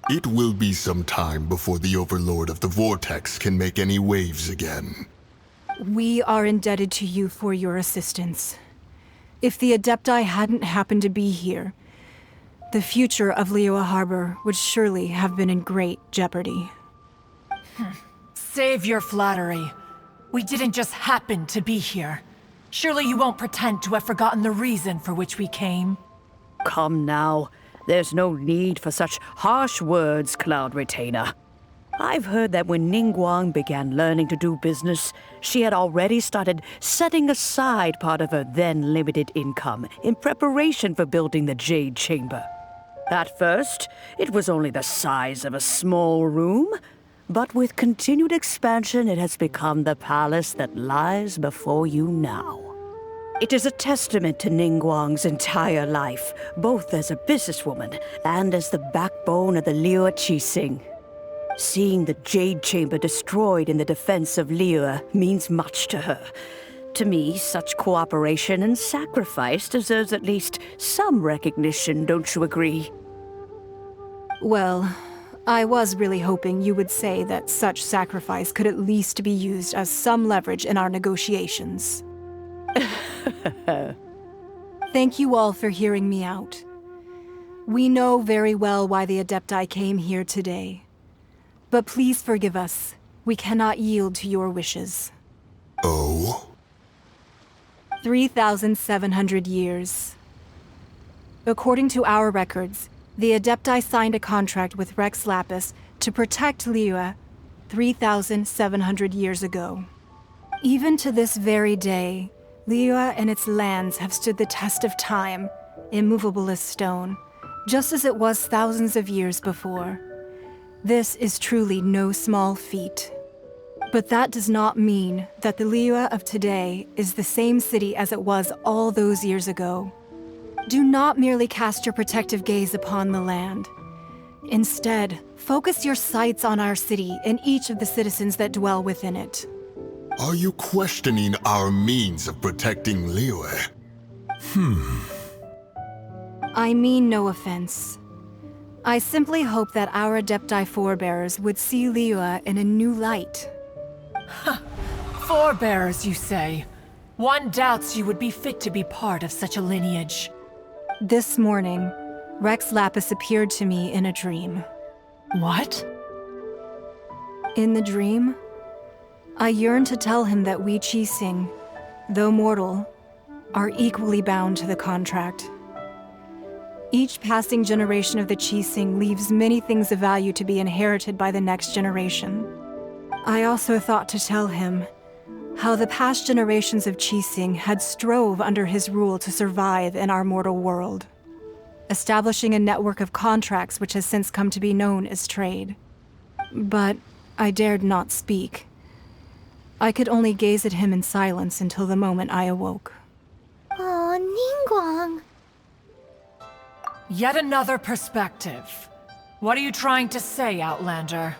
It will be some time before the Overlord of the Vortex can make any waves again. We are indebted to you for your assistance. If the Adepti hadn't happened to be here, the future of Liyue Harbor would surely have been in great jeopardy. Save your flattery. We didn't just happen to be here. Surely you won't pretend to have forgotten the reason for which we came. Come now. There's no need for such harsh words, Cloud Retainer. I've heard that when Ningguang began learning to do business, she had already started setting aside part of her then limited income in preparation for building the Jade Chamber. At first, it was only the size of a small room, but with continued expansion, it has become the palace that lies before you now. It is a testament to Ningguang's entire life, both as a businesswoman and as the backbone of the Liyue Qixing. Seeing the Jade Chamber destroyed in the defense of Liyue means much to her. To me, such cooperation and sacrifice deserves at least some recognition, don't you agree? Well, I was really hoping you would say that such sacrifice could at least be used as some leverage in our negotiations. Thank you all for hearing me out. We know very well why the Adepti came here today. But please forgive us. We cannot yield to your wishes. Oh? 3,700 years. According to our records, the Adepti signed a contract with Rex Lapis to protect Liyue 3,700 years ago. Even to this very day, Liyue and its lands have stood the test of time, immovable as stone, just as it was thousands of years before. This is truly no small feat. But that does not mean that the Liyue of today is the same city as it was all those years ago. Do not merely cast your protective gaze upon the land. Instead, focus your sights on our city and each of the citizens that dwell within it. Are you questioning our means of protecting Liyue? I mean no offense. I simply hope that our Adepti forebears would see Liyue in a new light. Forebears, you say? One doubts you would be fit to be part of such a lineage. This morning, Rex Lapis appeared to me in a dream. What? In the dream, I yearned to tell him that we Qixing, though mortal, are equally bound to the contract. Each passing generation of the Qixing leaves many things of value to be inherited by the next generation. I also thought to tell him how the past generations of Qixing had strove under his rule to survive in our mortal world, establishing a network of contracts which has since come to be known as trade. But I dared not speak. I could only gaze at him in silence until the moment I awoke. Oh, Ningguang. Yet another perspective. What are you trying to say, Outlander?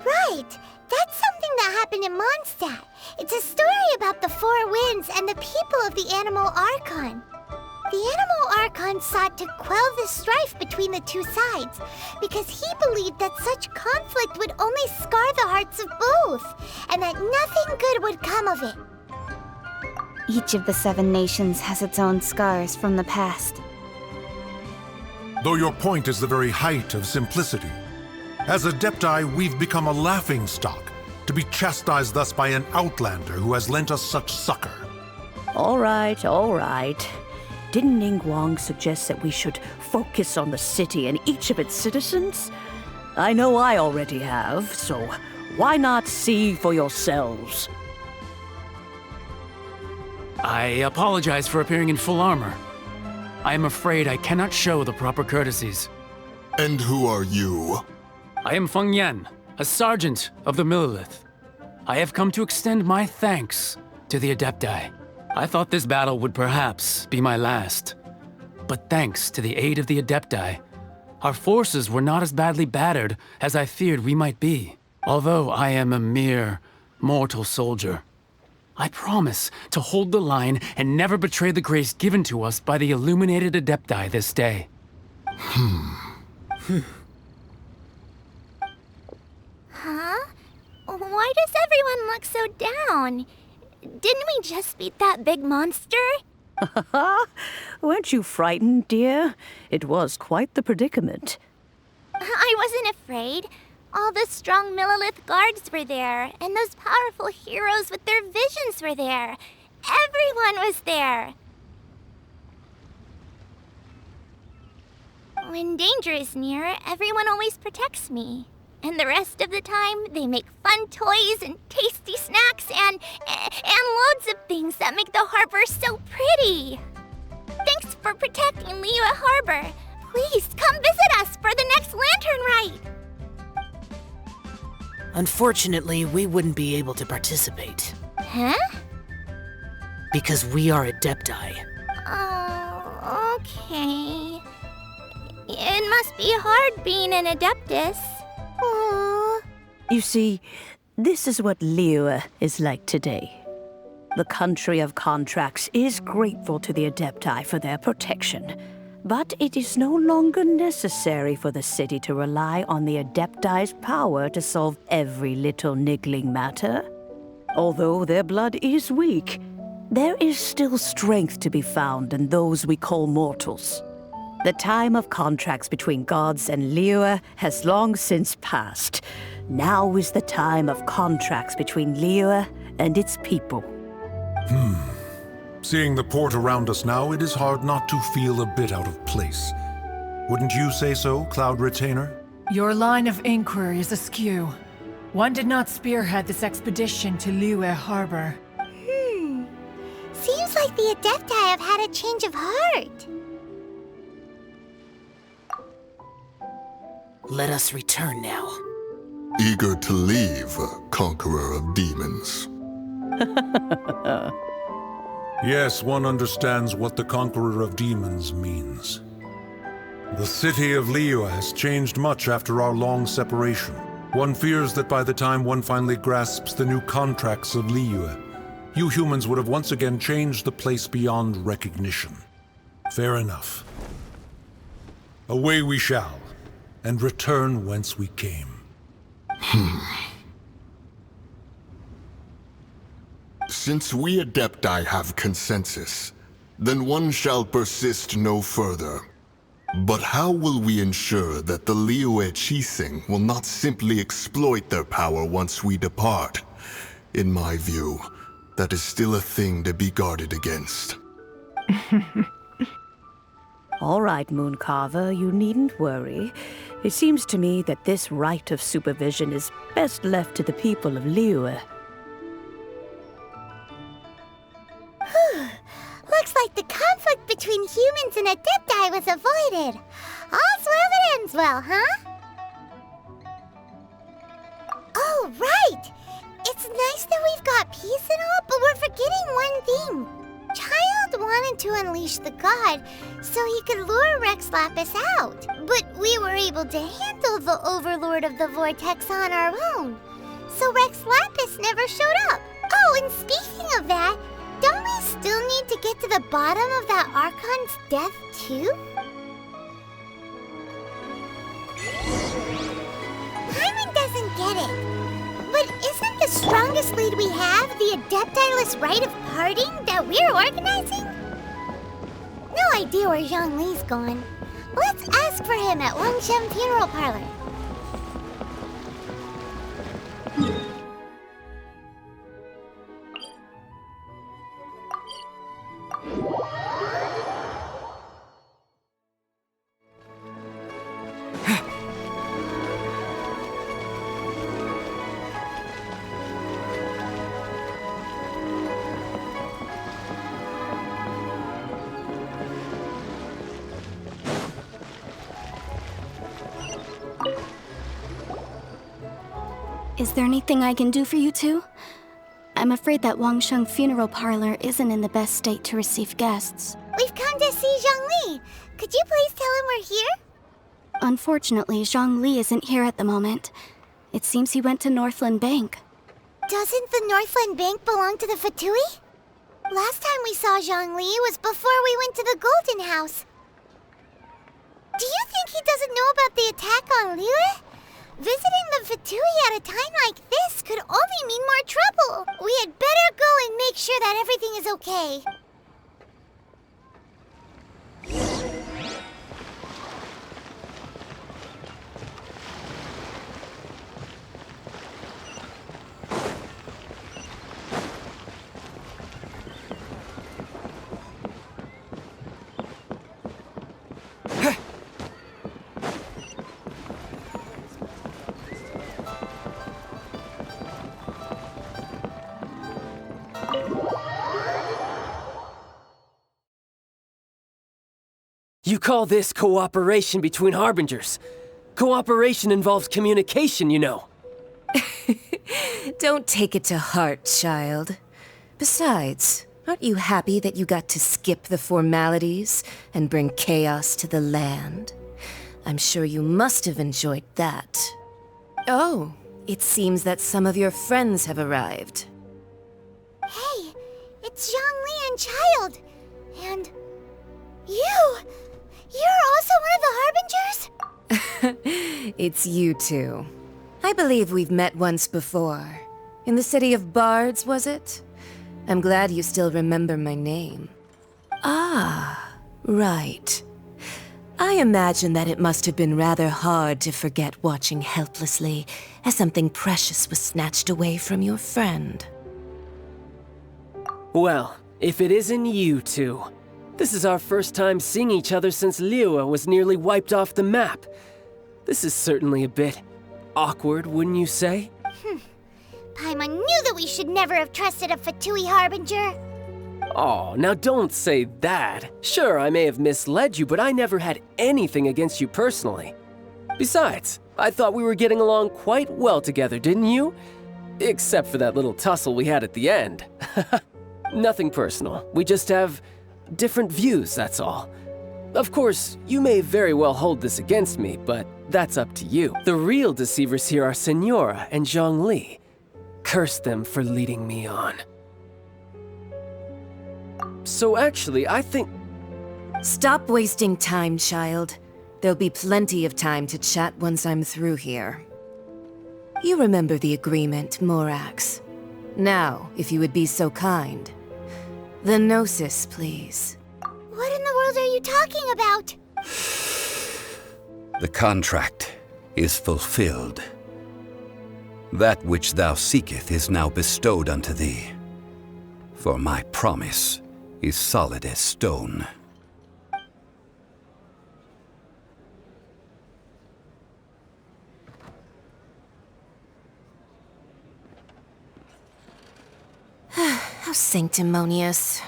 Right! That's something that happened in Mondstadt. It's a story about the Four Winds and the people of the Animal Archon. The Animal Archon sought to quell the strife between the two sides because he believed that such conflict would only scar the hearts of both, and that nothing good would come of it. Each of the 7 nations has its own scars from the past. Though your point is the very height of simplicity. As Adepti, we've become a laughingstock, to be chastised thus by an outlander who has lent us such succor. All right, all right. Didn't Ningguang suggest that we should focus on the city and each of its citizens? I know I already have, so why not see for yourselves? I apologize for appearing in full armor. I am afraid I cannot show the proper courtesies. And who are you? I am Feng Yan, a sergeant of the Millelith. I have come to extend my thanks to the Adepti. I thought this battle would perhaps be my last. But thanks to the aid of the Adepti, our forces were not as badly battered as I feared we might be, although I am a mere mortal soldier. I promise to hold the line and never betray the grace given to us by the illuminated Adepti this day. Huh? Why does everyone look so down? Didn't we just beat that big monster? Weren't you frightened, dear? It was quite the predicament. I wasn't afraid. All the strong Millilith guards were there, and those powerful heroes with their visions were there. Everyone was there. When danger is near, everyone always protects me. And the rest of the time, they make fun toys and tasty snacks and loads of things that make the harbor so pretty. Thanks for protecting Liyue Harbor. Please come visit us for the next lantern ride. Unfortunately, we wouldn't be able to participate. Huh? Because we are Adepti. Oh, okay. It must be hard being an Adeptus. Aww. You see, this is what Liyue is like today. The country of contracts is grateful to the Adepti for their protection, but it is no longer necessary for the city to rely on the Adepti's power to solve every little niggling matter. Although their blood is weak, there is still strength to be found in those we call mortals. The time of contracts between gods and Liyue has long since passed. Now is the time of contracts between Liyue and its people. Seeing the port around us now, it is hard not to feel a bit out of place. Wouldn't you say so, Cloud Retainer? Your line of inquiry is askew. One did not spearhead this expedition to Liyue Harbor. Seems like the Adepti have had a change of heart. Let us return now. Eager to leave, conqueror of demons. Yes, one understands what the Conqueror of Demons means. The city of Liyue has changed much after our long separation. One fears that by the time one finally grasps the new contracts of Liyue, you humans would have once again changed the place beyond recognition. Fair enough. Away we shall, and return whence we came. Since we Adepti have consensus, then one shall persist no further. But how will we ensure that the Liyue Chising will not simply exploit their power once we depart? In my view, that is still a thing to be guarded against. All right, Mooncarver, you needn't worry. It seems to me that this right of supervision is best left to the people of Liyue. Looks like the conflict between humans and Adepti was avoided. All's well that ends well, huh? Oh, right! It's nice that we've got peace and all, but we're forgetting one thing. Child wanted to unleash the god so he could lure Rex Lapis out. But we were able to handle the Overlord of the Vortex on our own. So Rex Lapis never showed up. Oh, and speaking of that, don't we still need to get to the bottom of that Archon's death, too? Paimon doesn't get it. But isn't the strongest lead we have the Adepti-less rite of parting that we're organizing? No idea where Zhongli's gone. Let's ask for him at Wangshen Funeral Parlor. Is there anything I can do for you two? I'm afraid that Wangsheng Funeral Parlor isn't in the best state to receive guests. We've come to see Zhongli. Could you please tell him we're here? Unfortunately, Zhongli isn't here at the moment. It seems he went to Northland Bank. Doesn't the Northland Bank belong to the Fatui? Last time we saw Zhongli was before we went to the Golden House. Do you think he doesn't know about the attack on Liyue? Visiting the Fatui at a time like this could only mean more trouble. We had better go and make sure that everything is okay. You call this cooperation between Harbingers? Cooperation involves communication, you know. Don't take it to heart, child. Besides, aren't you happy that you got to skip the formalities and bring chaos to the land? I'm sure you must have enjoyed that. Oh, it seems that some of your friends have arrived. Hey, it's Zhongli and Child. And you! You're also one of the Harbingers? It's you two. I believe we've met once before. In the city of Bards, was it? I'm glad you still remember my name. Ah, right. I imagine that it must have been rather hard to forget watching helplessly as something precious was snatched away from your friend. Well, if it isn't you two. This is our first time seeing each other since Liyue was nearly wiped off the map. This is certainly a bit awkward, wouldn't you say? Paimon knew that we should never have trusted a Fatui Harbinger. Oh, now don't say that. Sure, I may have misled you, but I never had anything against you personally. Besides, I thought we were getting along quite well together, didn't you? Except for that little tussle we had at the end. Nothing personal. We just have different views, that's all. Of course, you may very well hold this against me, but that's up to you. The real deceivers here are Senora and Zhongli. Curse them for leading me on. So actually, I think... Stop wasting time, child. There'll be plenty of time to chat once I'm through here. You remember the agreement, Morax. Now, if you would be so kind. The Gnosis, please. What in the world are you talking about? The contract is fulfilled. That which thou seeketh is now bestowed unto thee. For my promise is solid as stone. How sanctimonious.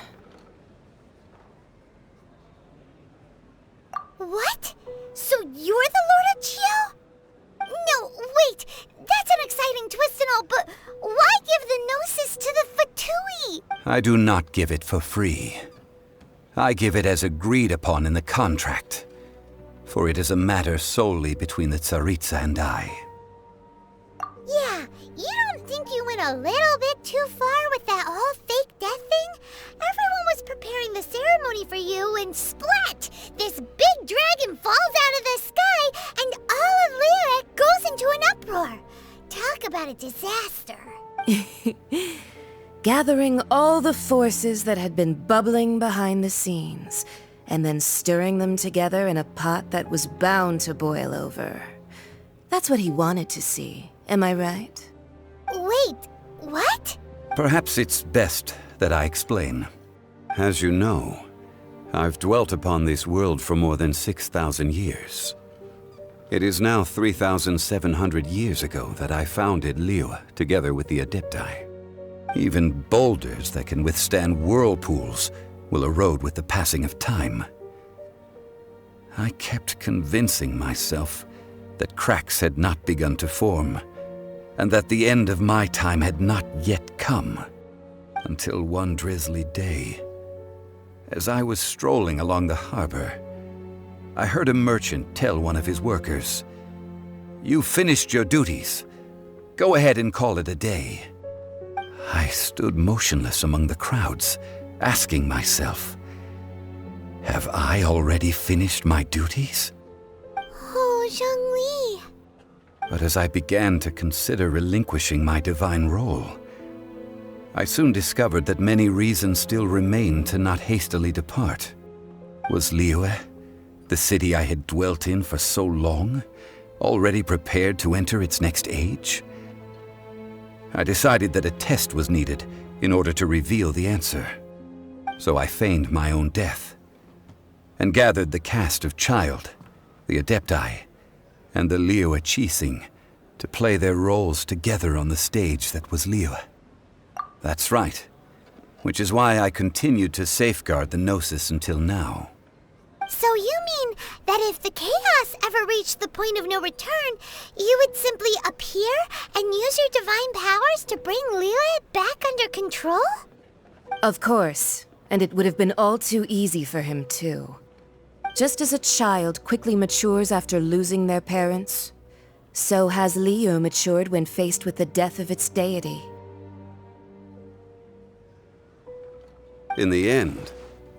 What? So you're the Lord of Chio? No, wait! That's an exciting twist and all, but why give the Gnosis to the Fatui? I do not give it for free. I give it as agreed upon in the contract, for it is a matter solely between the Tsaritsa and I. Yeah, you don't think you went a little bit too far with that whole fake death thing? Everyone was preparing the ceremony for you, and splat! This big dragon falls out of the sky, and all of Liyue goes into an uproar. Talk about a disaster. Gathering all the forces that had been bubbling behind the scenes, and then stirring them together in a pot that was bound to boil over. That's what he wanted to see, am I right? Wait, what? Perhaps it's best that I explain. As you know, I've dwelt upon this world for more than 6,000 years. It is now 3,700 years ago that I founded Liyue together with the Adepti. Even boulders that can withstand whirlpools will erode with the passing of time. I kept convincing myself that cracks had not begun to form, and that the end of my time had not yet come, until one drizzly day, as I was strolling along the harbor, I heard a merchant tell one of his workers, "You've finished your duties. Go ahead and call it a day." I stood motionless among the crowds, asking myself, have I already finished my duties? Oh, Zhongli. But as I began to consider relinquishing my divine role, I soon discovered that many reasons still remained to not hastily depart. Was Liyue, the city I had dwelt in for so long, already prepared to enter its next age? I decided that a test was needed in order to reveal the answer. So I feigned my own death, and gathered the cast of Child, the Adepti, and the Liyue Qixing to play their roles together on the stage that was Liyue. That's right, which is why I continued to safeguard the Gnosis until now. So you mean that if the chaos ever reached the point of no return, you would simply appear and use your divine powers to bring Liyue back under control? Of course, and it would have been all too easy for him too. Just as a child quickly matures after losing their parents, so has Liyue matured when faced with the death of its deity. In the end,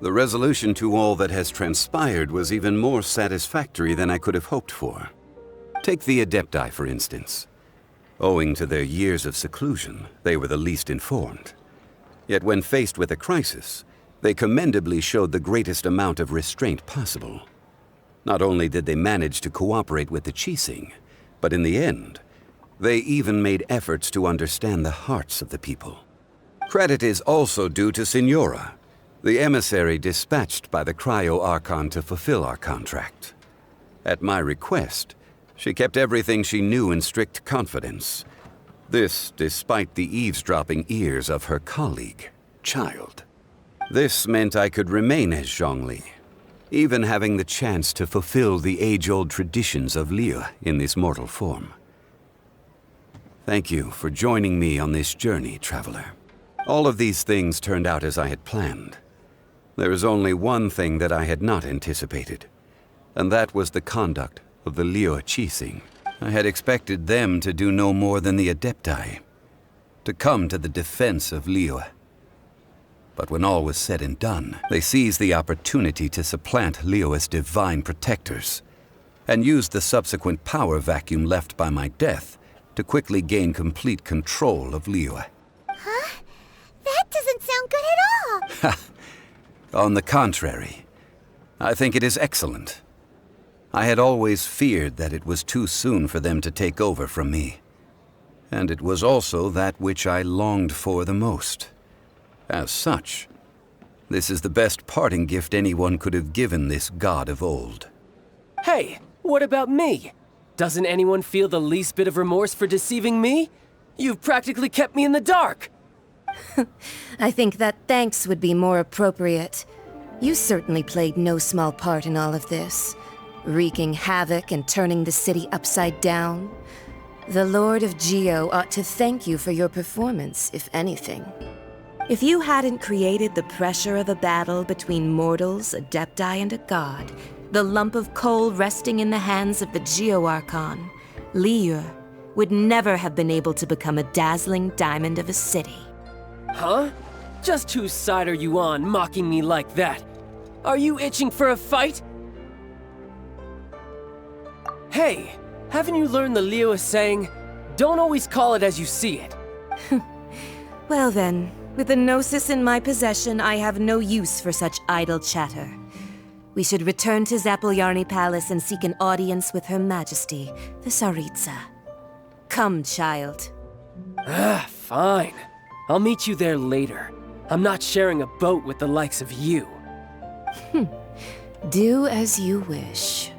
the resolution to all that has transpired was even more satisfactory than I could have hoped for. Take the Adepti, for instance. Owing to their years of seclusion, they were the least informed. Yet when faced with a crisis, they commendably showed the greatest amount of restraint possible. Not only did they manage to cooperate with the Qixing, but in the end, they even made efforts to understand the hearts of the people. Credit is also due to Signora, the emissary dispatched by the Cryo-Archon to fulfill our contract. At my request, she kept everything she knew in strict confidence. This despite the eavesdropping ears of her colleague, Child. This meant I could remain as Zhongli, even having the chance to fulfill the age-old traditions of Liyue in this mortal form. Thank you for joining me on this journey, traveler. All of these things turned out as I had planned. There is only one thing that I had not anticipated, and that was the conduct of the Liyue Qixing. I had expected them to do no more than the Adepti, to come to the defense of Liyue. But when all was said and done, they seized the opportunity to supplant Liyue's divine protectors, and used the subsequent power vacuum left by my death to quickly gain complete control of Liyue. Huh? That doesn't sound good at all! On the contrary, I think it is excellent. I had always feared that it was too soon for them to take over from me, and it was also that which I longed for the most. As such, this is the best parting gift anyone could have given this god of old. Hey, what about me? Doesn't anyone feel the least bit of remorse for deceiving me? You've practically kept me in the dark! I think that thanks would be more appropriate. You certainly played no small part in all of this, wreaking havoc and turning the city upside down. The Lord of Geo ought to thank you for your performance, if anything. If you hadn't created the pressure of a battle between mortals, Adepti, and a god, the lump of coal resting in the hands of the Geo-Archon, Liyue would never have been able to become a dazzling diamond of a city. Huh? Just whose side are you on, mocking me like that? Are you itching for a fight? Hey, haven't you learned the Liyue saying, don't always call it as you see it? Well then, with the Gnosis in my possession, I have no use for such idle chatter. We should return to Zapoljarny Palace and seek an audience with Her Majesty, the Tsaritsa. Come, child. Fine. I'll meet you there later. I'm not sharing a boat with the likes of you. Do as you wish.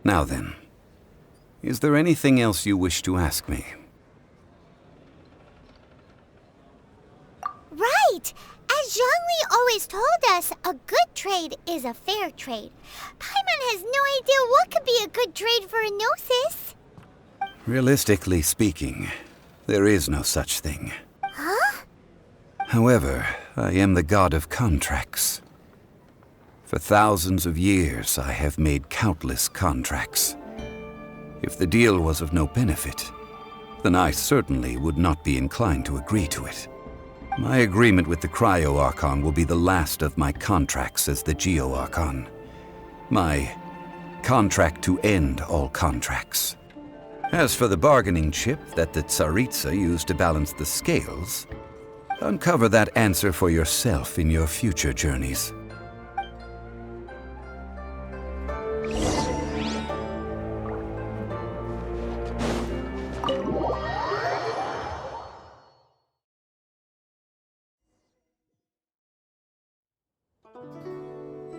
Now then, is there anything else you wish to ask me? Right! As Zhongli always told us, a good trade is a fair trade. Paimon has no idea what could be a good trade for a Gnosis. Realistically speaking, there is no such thing. Huh? However, I am the god of contracts. For thousands of years, I have made countless contracts. If the deal was of no benefit, then I certainly would not be inclined to agree to it. My agreement with the Cryo-Archon will be the last of my contracts as the Geo-Archon. My contract to end all contracts. As for the bargaining chip that the Tsaritsa used to balance the scales, uncover that answer for yourself in your future journeys.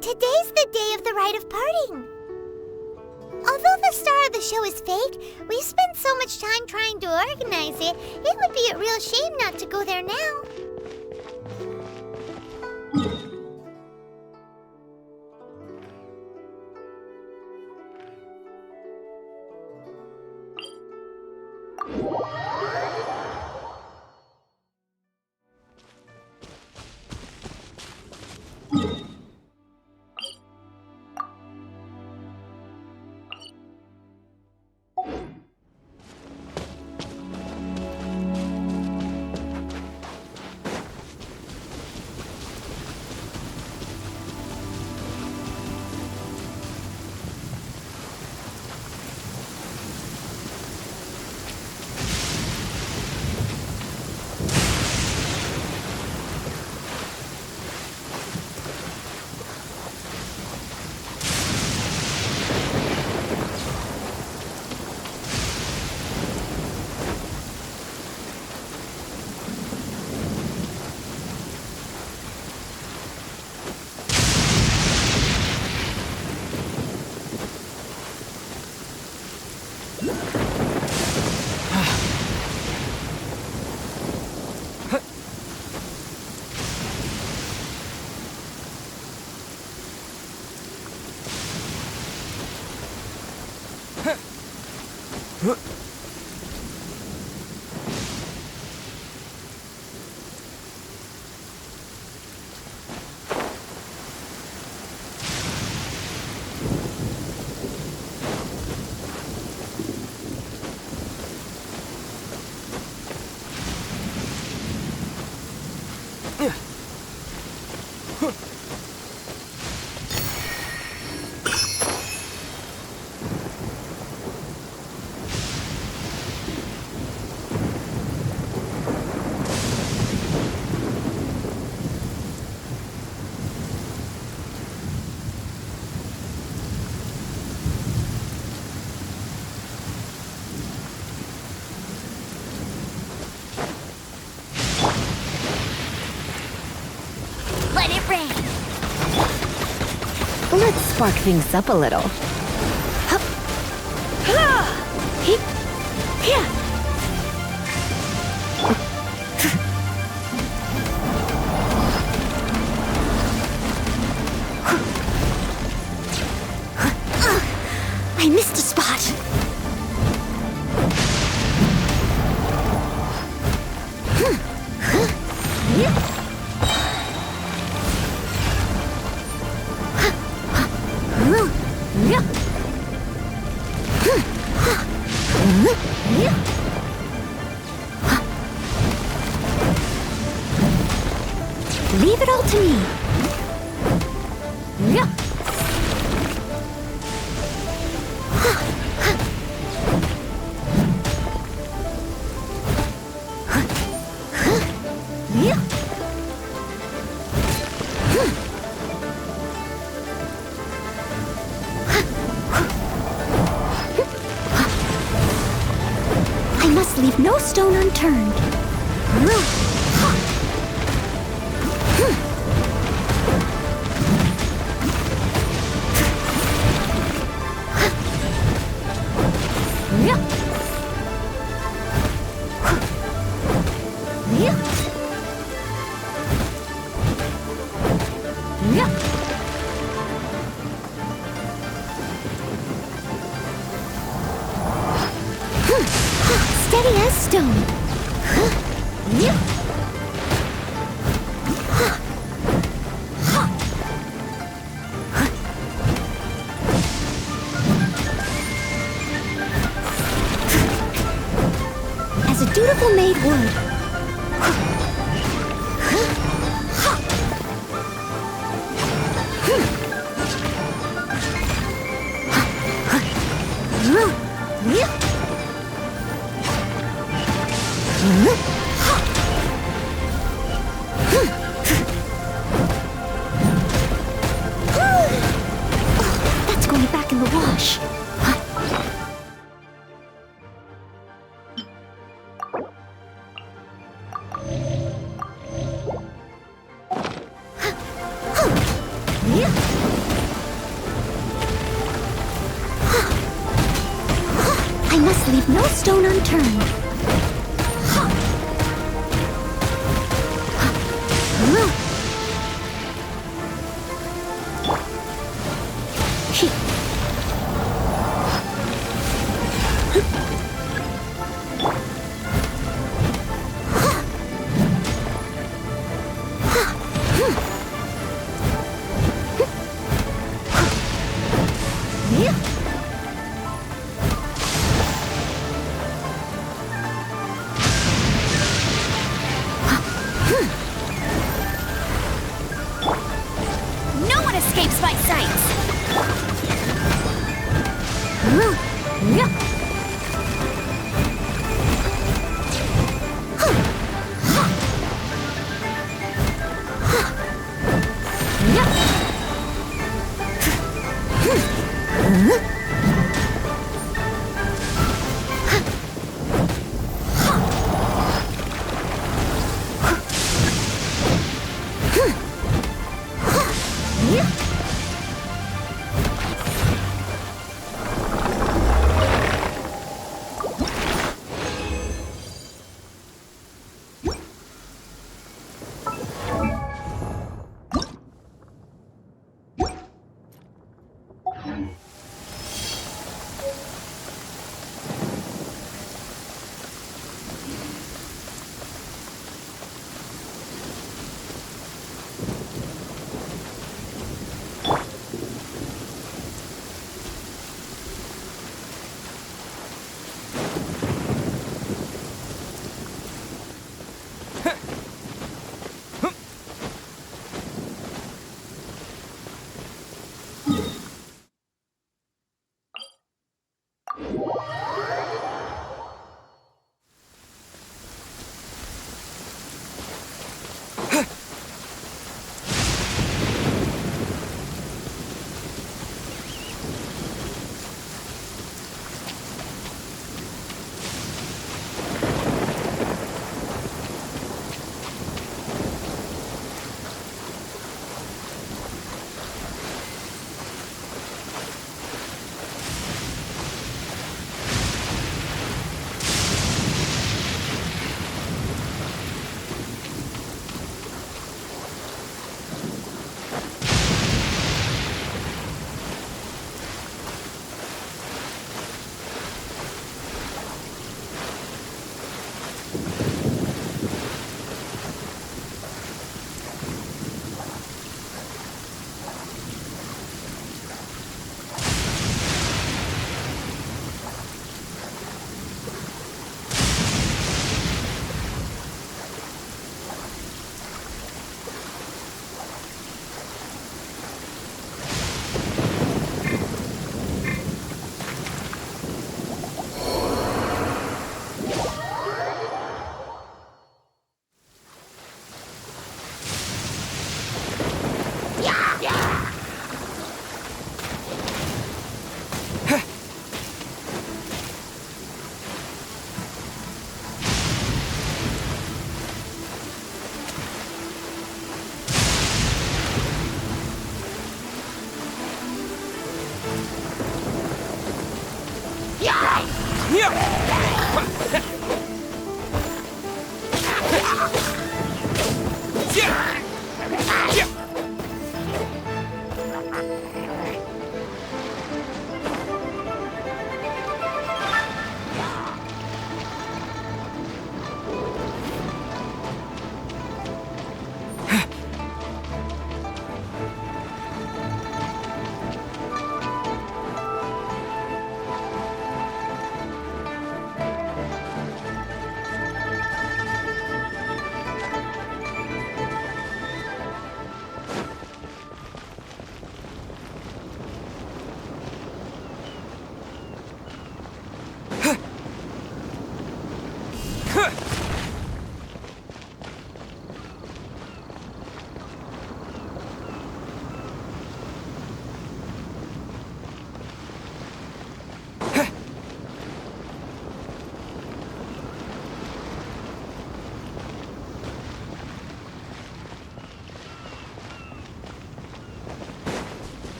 Today's the day of the rite of parting. Although the star of the show is fake, we spent so much time trying to organize it, it would be a real shame not to go there now. Let it rain. Let's spark things up a little. I missed a spot. Leave it all to me. I must leave no stone unturned. Steady as stone. as a dutiful maid would. That's going back in the wash. I must leave no stone unturned.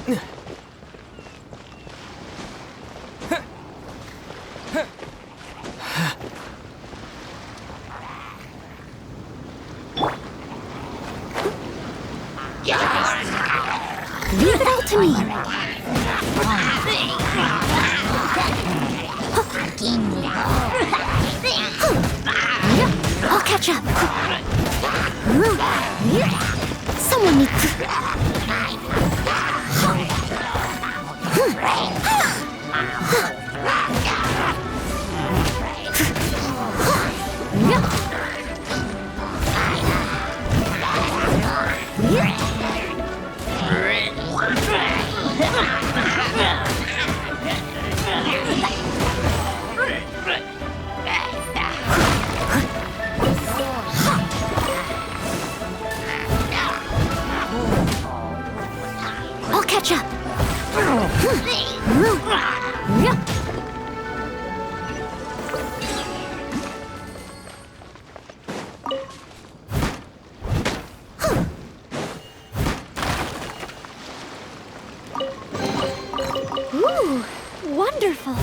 Leave it all to me. I'll catch up. Someone needs to... I'll catch up. Ooh, wonderful.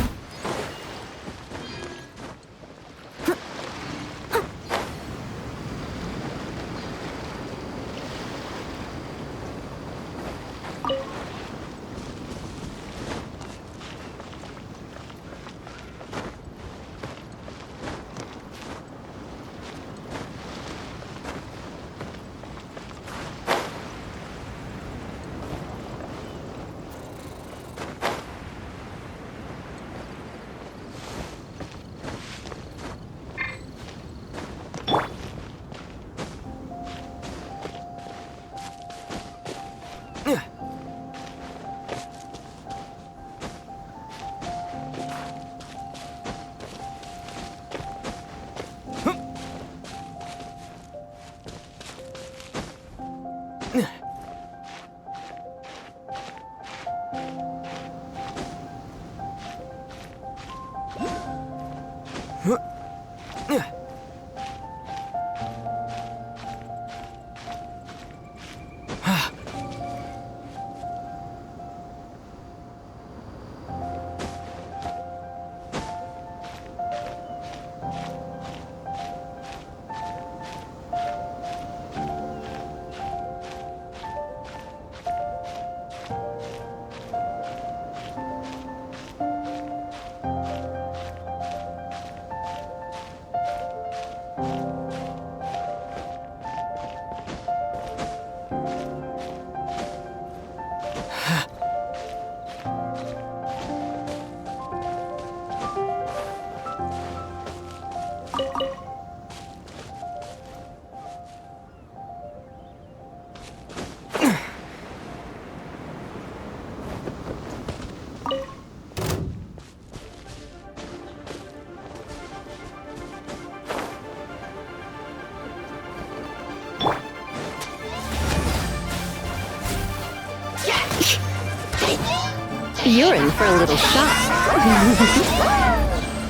You're in for a little shock.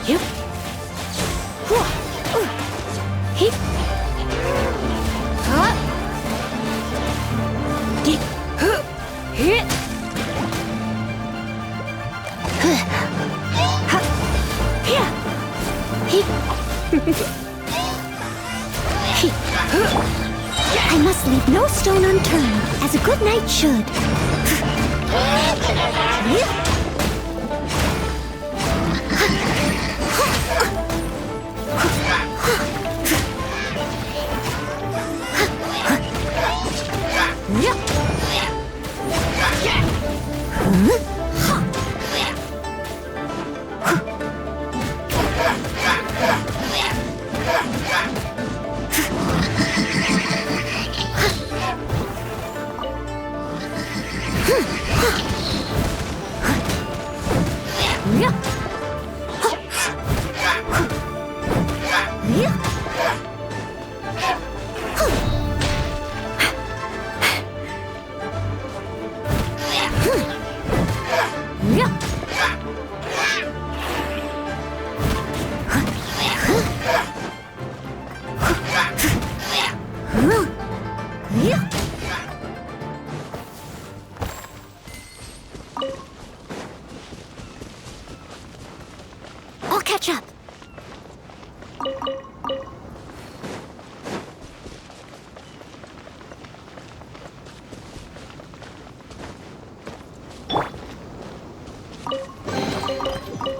Yep. Hip. Huh? Hit. Hit. I must leave no stone unturned, as a good knight should.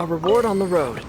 A reward on the road.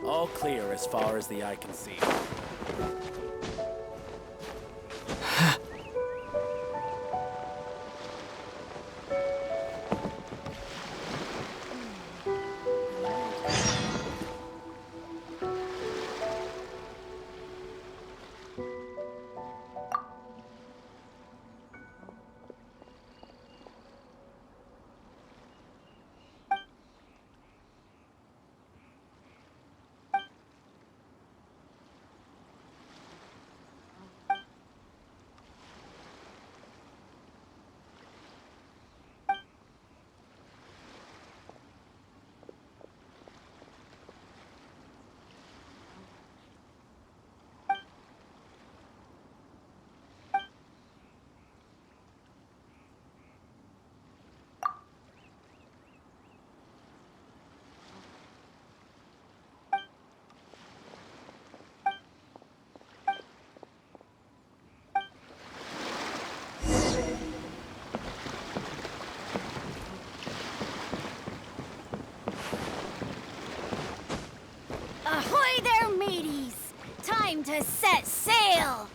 All clear as far as the eye can see. Ahoy there, mateys! Time to set sail!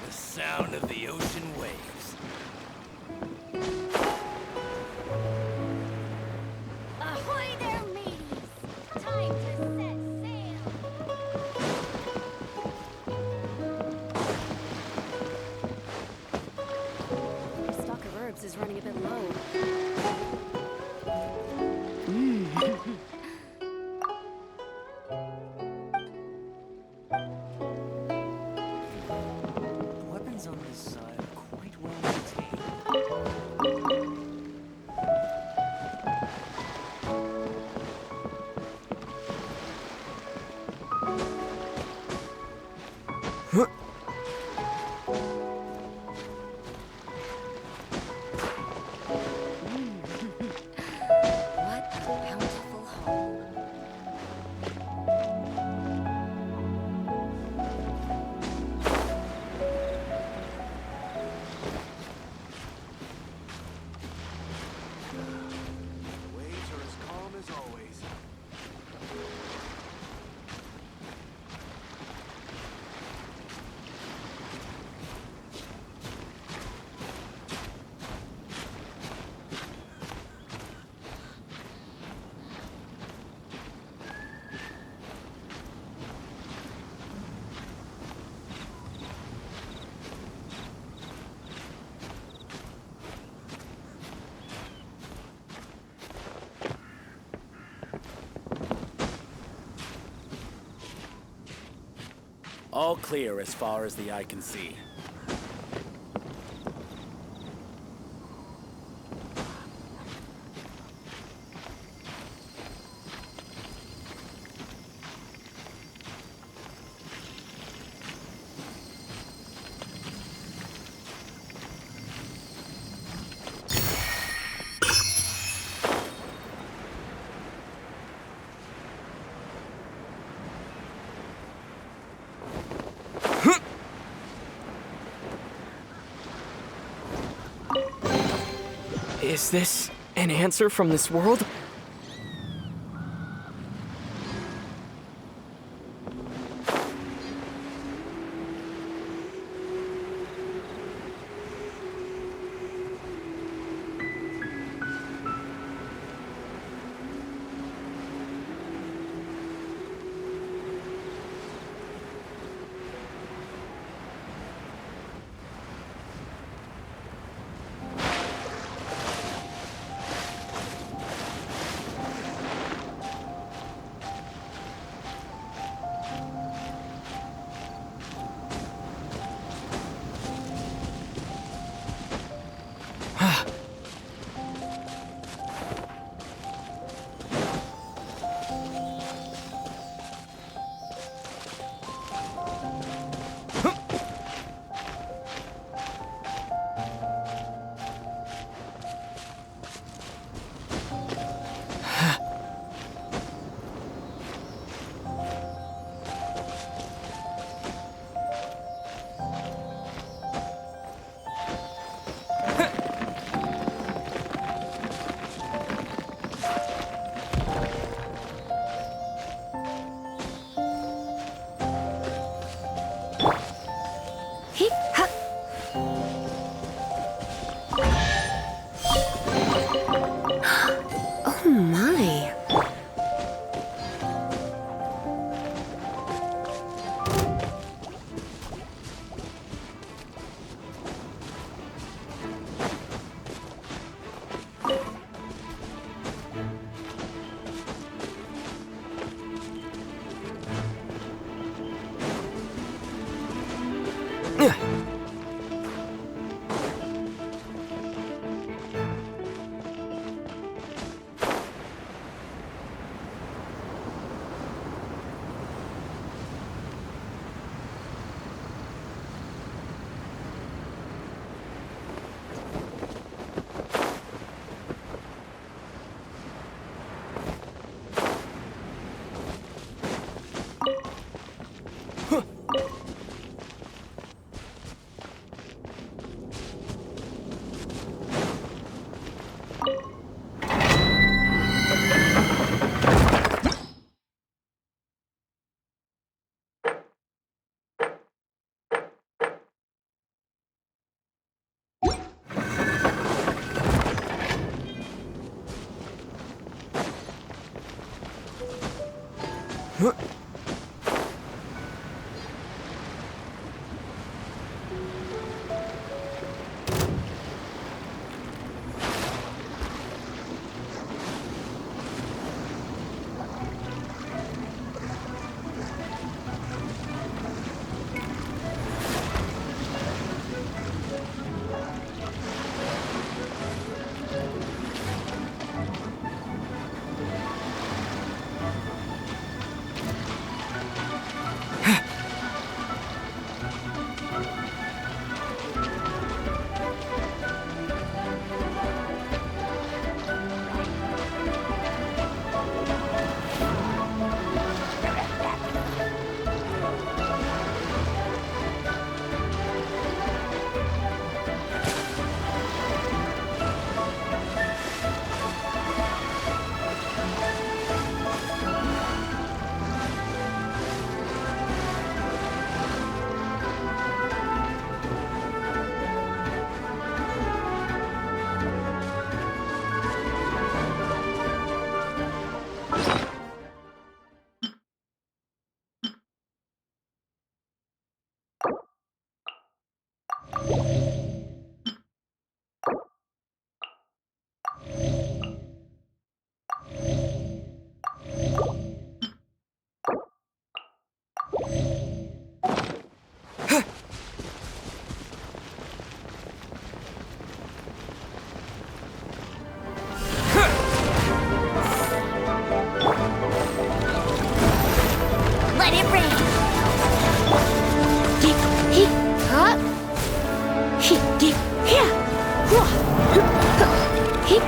The sound of the ocean waves. Ahoy there, mateys! Time to set sail! Our stock of herbs is running a bit low. Weapons on this side are quite well maintained. What a bountiful haul. Waves are as calm as always. All clear as far as the eye can see. Is this an answer from this world? Oh my. Let it rain! Dip, he, up. He, dip, here. He,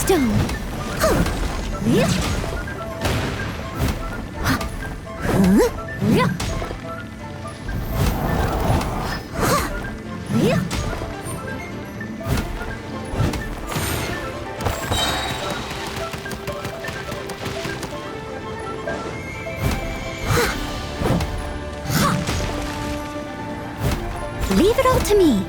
stone. Leave it all to me.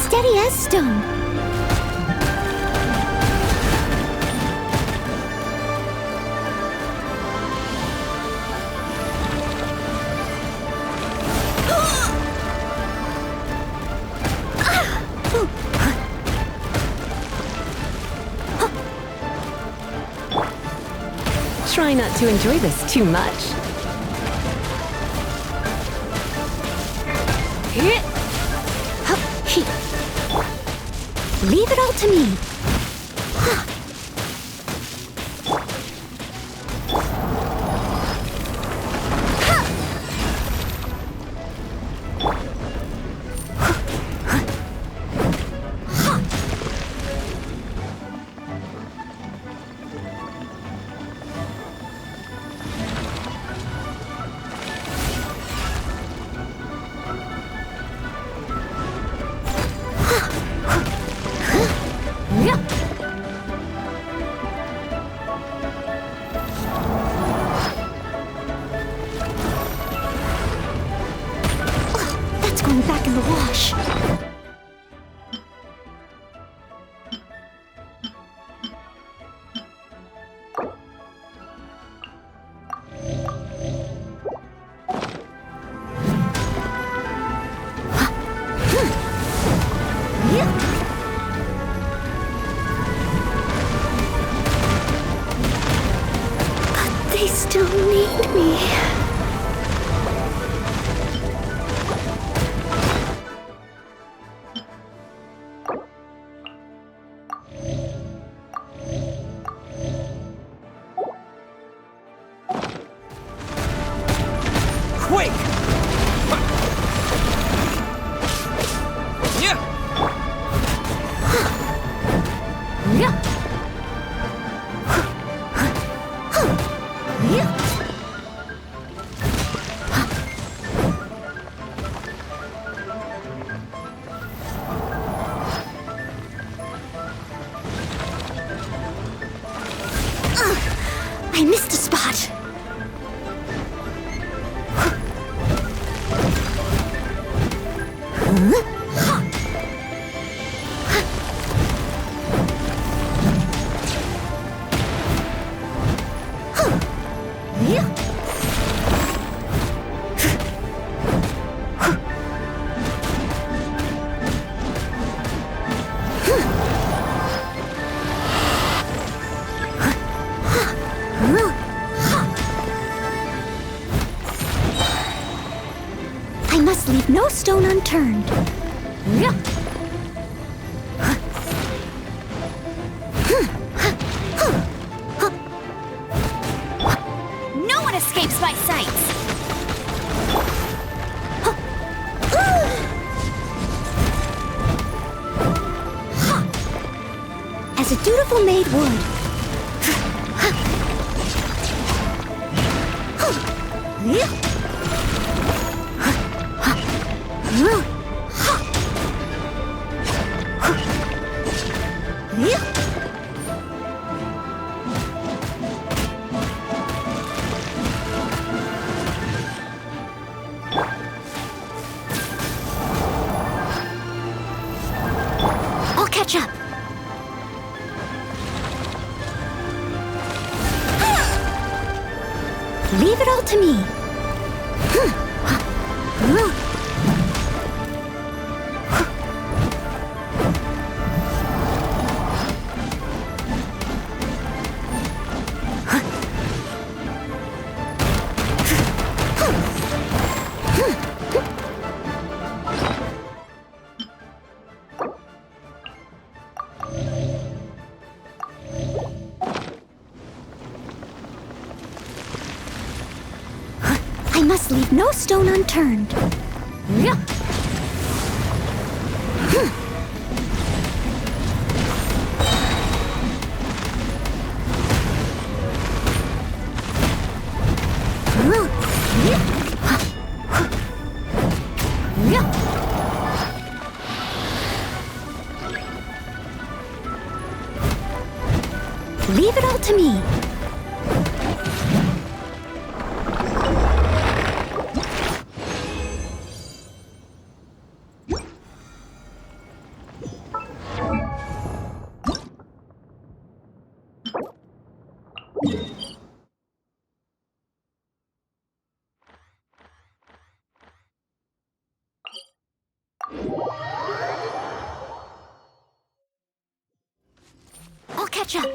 Steady as stone. Try not to enjoy this too much. Leave it all to me. That's going back in the wash. They still need me. Quick! I missed a spot. I must leave no stone unturned. No one escapes my sights. As a dutiful maid would. I'll catch up. Leave it all to me. I must leave no stone unturned. Leave it all to me. I'll catch up.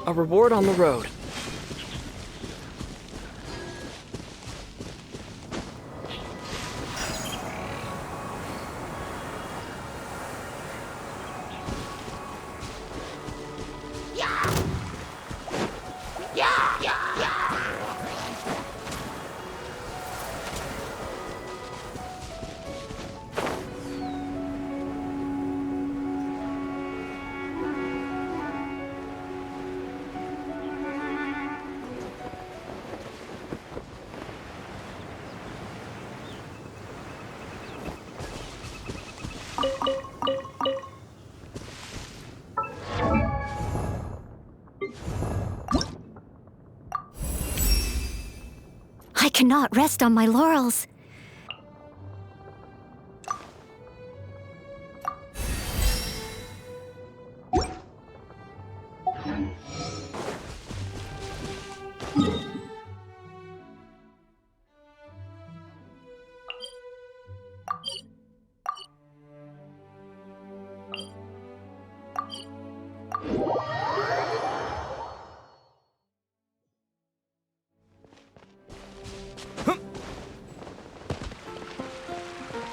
A reward on the road. I cannot rest on my laurels.